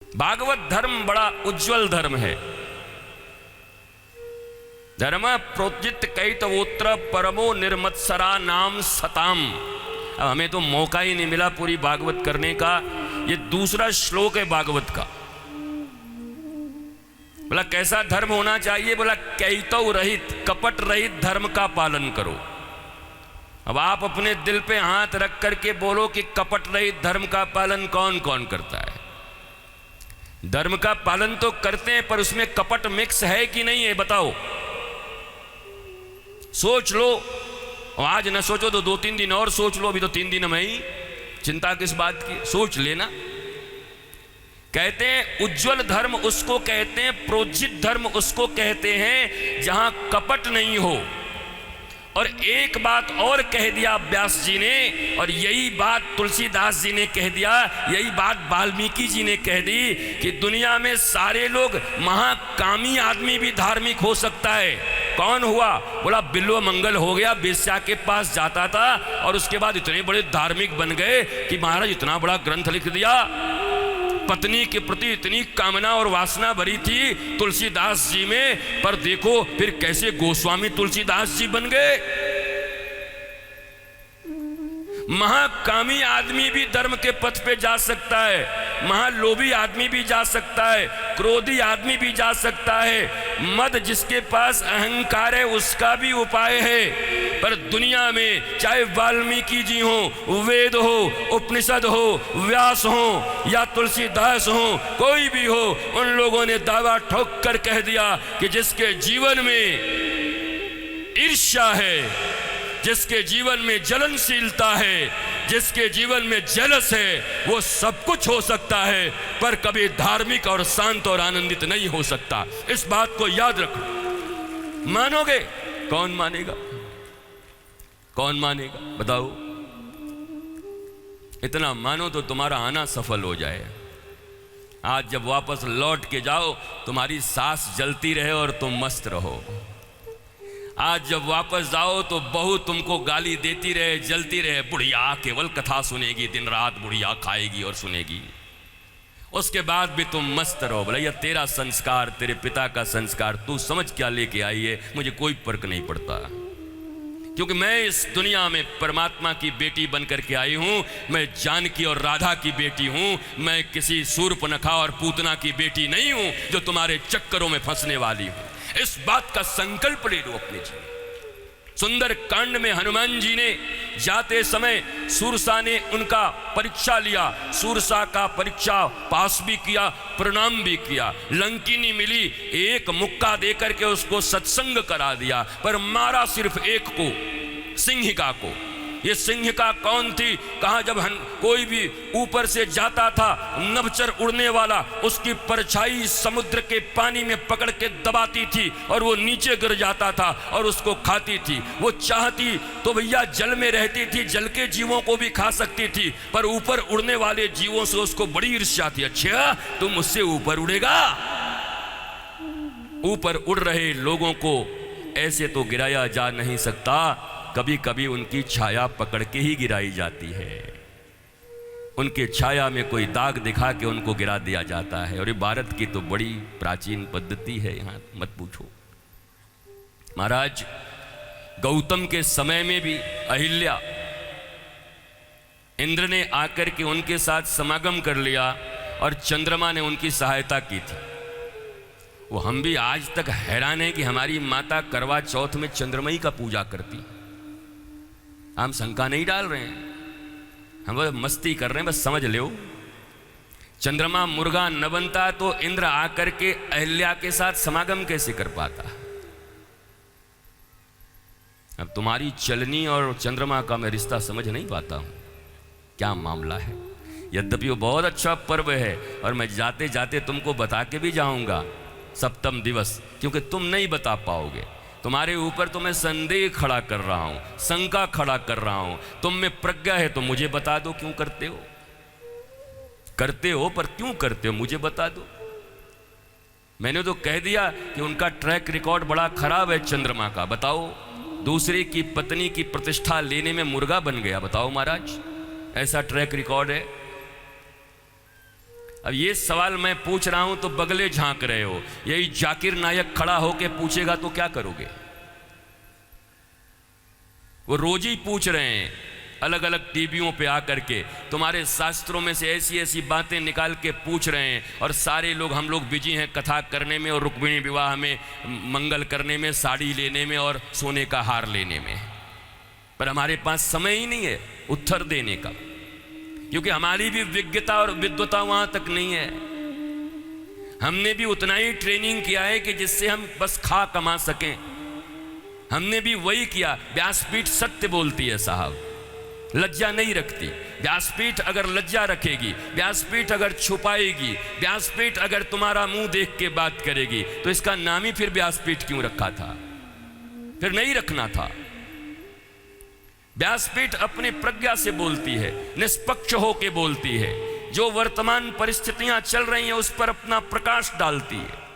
भागवत धर्म बड़ा उज्जवल धर्म है। धर्म प्रोजित कैतवोत्र परमो निर्मत्सरा नाम सताम। अब हमें तो मौका ही नहीं मिला पूरी भागवत करने का। ये दूसरा श्लोक है भागवत का। बोला कैसा धर्म होना चाहिए? बोला कैतव रहित, कपट रहित धर्म का पालन करो। अब आप अपने दिल पे हाथ रख करके बोलो कि कपट रहित धर्म का पालन कौन कौन करता है? धर्म का पालन तो करते हैं, पर उसमें कपट मिक्स है कि नहीं है बताओ। सोच लो, आज न सोचो तो 2-3 दिन और सोच लो। अभी तो 3 दिन में ही, चिंता किस बात की? सोच लेना। कहते हैं उज्जवल धर्म उसको कहते हैं, प्रोजित धर्म उसको कहते हैं जहां कपट नहीं हो। और एक बात और कह दिया व्यास जी ने, और यही बात तुलसीदास जी ने कह दिया, यही बात वाल्मीकि जी ने कह दी कि दुनिया में सारे लोग, महाकामी आदमी भी धार्मिक हो सकता है। कौन हुआ? बोला बिल्व मंगल हो गया, वेश्या के पास जाता था और उसके बाद इतने बड़े धार्मिक बन गए कि महाराज इतना बड़ा ग्रंथ लिख दिया। पत्नी के प्रति इतनी कामना और वासना भरी थी तुलसीदास जी में, पर देखो फिर कैसे गोस्वामी तुलसीदास जी बन गए। महाकामी आदमी भी धर्म के पथ पे जा सकता है, महालोभी आदमी भी जा सकता है, क्रोधी आदमी भी जा सकता है। मद जिसके पास अहंकार है उसका भी उपाय है। पर दुनिया में चाहे वाल्मीकि जी हो, वेद हो, उपनिषद हो, व्यास हो या तुलसीदास हो, कोई भी हो, उन लोगों ने दावा ठोक कर कह दिया कि जिसके जीवन में ईर्ष्या है, जिसके जीवन में जलनशीलता है, जिसके जीवन में जलस है, वो सब कुछ हो सकता है पर कभी धार्मिक और शांत और आनंदित नहीं हो सकता। इस बात को याद रखो। मानोगे? कौन मानेगा? कौन मानेगा बताओ? इतना मानो तो तुम्हारा आना सफल हो जाए। आज जब वापस लौट के जाओ, तुम्हारी सांस जलती रहे और तुम मस्त रहो। आज जब वापस जाओ तो बहू तुमको गाली देती रहे, जलती रहे, बुढ़िया केवल कथा सुनेगी, दिन रात बुढ़िया खाएगी और सुनेगी, उसके बाद भी तुम मस्त रहो। बोला यह तेरा संस्कार, तेरे पिता का संस्कार, तू समझ क्या लेके आई है, मुझे कोई फर्क नहीं पड़ता, क्योंकि मैं इस दुनिया में परमात्मा की बेटी बन करके आई हूं। मैं जानकी और राधा की बेटी हूं। मैं किसी शूर्पणखा और पूतना की बेटी नहीं हूं जो तुम्हारे चक्करों में फंसने वाली हूं। इस बात का संकल्प ले लो अपने जीवन। सुंदर कांड में हनुमान जी ने जाते समय सूरसा ने उनका परीक्षा लिया, सूरसा का परीक्षा पास भी किया, प्रणाम भी किया। लंकिनी मिली, एक मुक्का देकर के उसको सत्संग करा दिया, पर मारा सिर्फ एक को, सिंहिका को। ये सिंहिका कौन थी? कहा जब कोई भी ऊपर से जाता था, नभचर उड़ने वाला, उसकी परछाई समुद्र के पानी में पकड़ के दबाती थी और वो नीचे गिर जाता था और उसको खाती थी। वो चाहती तो भैया जल में रहती थी, जल के जीवों को भी खा सकती थी, पर ऊपर उड़ने वाले जीवों से उसको बड़ी ईर्ष्या थी। अच्छा तुम मुझसे ऊपर उड़ेगा? ऊपर उड़ रहे लोगों को ऐसे तो गिराया जा नहीं सकता, कभी कभी उनकी छाया पकड़ के ही गिराई जाती है। उनके छाया में कोई दाग दिखा के उनको गिरा दिया जाता है। और ये भारत की तो बड़ी प्राचीन पद्धति है, यहां मत पूछो। महाराज गौतम के समय में भी अहिल्या, इंद्र ने आकर के उनके साथ समागम कर लिया और चंद्रमा ने उनकी सहायता की थी। वो हम भी आज तक हैरान है कि हमारी माता करवा चौथ में चंद्रमई का पूजा करती। हम शंका नहीं डाल रहे हैं, हम बस मस्ती कर रहे हैं, बस समझ लो। चंद्रमा मुर्गा न बनता तो इंद्र आकर के अहिल्या के साथ समागम कैसे कर पाता? अब तुम्हारी चलनी और चंद्रमा का मैं रिश्ता समझ नहीं पाता हूं, क्या मामला है। यद्यपि वो बहुत अच्छा पर्व है और मैं जाते जाते तुमको बता के भी जाऊंगा सप्तम दिवस, क्योंकि तुम नहीं बता पाओगे। तुम्हारे ऊपर तो मैं संदेह खड़ा कर रहा हूं, शंका खड़ा कर रहा हूं। तुम में प्रज्ञा है तो मुझे बता दो क्यों करते हो। करते हो पर क्यों करते हो मुझे बता दो। मैंने तो कह दिया कि उनका ट्रैक रिकॉर्ड बड़ा खराब है चंद्रमा का। बताओ, दूसरे की पत्नी की प्रतिष्ठा लेने में मुर्गा बन गया। बताओ महाराज, ऐसा ट्रैक रिकॉर्ड है। अब ये सवाल मैं पूछ रहा हूं तो बगले झांक रहे हो, यही जाकिर नायक खड़ा होके पूछेगा तो क्या करोगे? वो रोज ही पूछ रहे हैं अलग अलग टीवियों पे आकर के, तुम्हारे शास्त्रों में से ऐसी ऐसी बातें निकाल के पूछ रहे हैं, और सारे लोग, हम लोग बिजी हैं कथा करने में और रुक्मिणी विवाह में, मंगल करने में, साड़ी लेने में और सोने का हार लेने में, पर हमारे पास समय ही नहीं है उत्तर देने का, क्योंकि हमारी भी विज्ञता और विद्वता वहां तक नहीं है। हमने भी उतना ही ट्रेनिंग किया है कि जिससे हम बस खा कमा सकें। हमने भी वही किया। व्यासपीठ सत्य बोलती है साहब, लज्जा नहीं रखती। व्यासपीठ अगर लज्जा रखेगी, व्यासपीठ अगर छुपाएगी, व्यासपीठ अगर तुम्हारा मुंह देख के बात करेगी, तो इसका नाम ही फिर व्यासपीठ क्यों रखा था? फिर नहीं रखना था। व्यासपीठ अपनी प्रज्ञा से बोलती है, निष्पक्ष होके बोलती है, जो वर्तमान परिस्थितियां चल रही हैं उस पर अपना प्रकाश डालती है।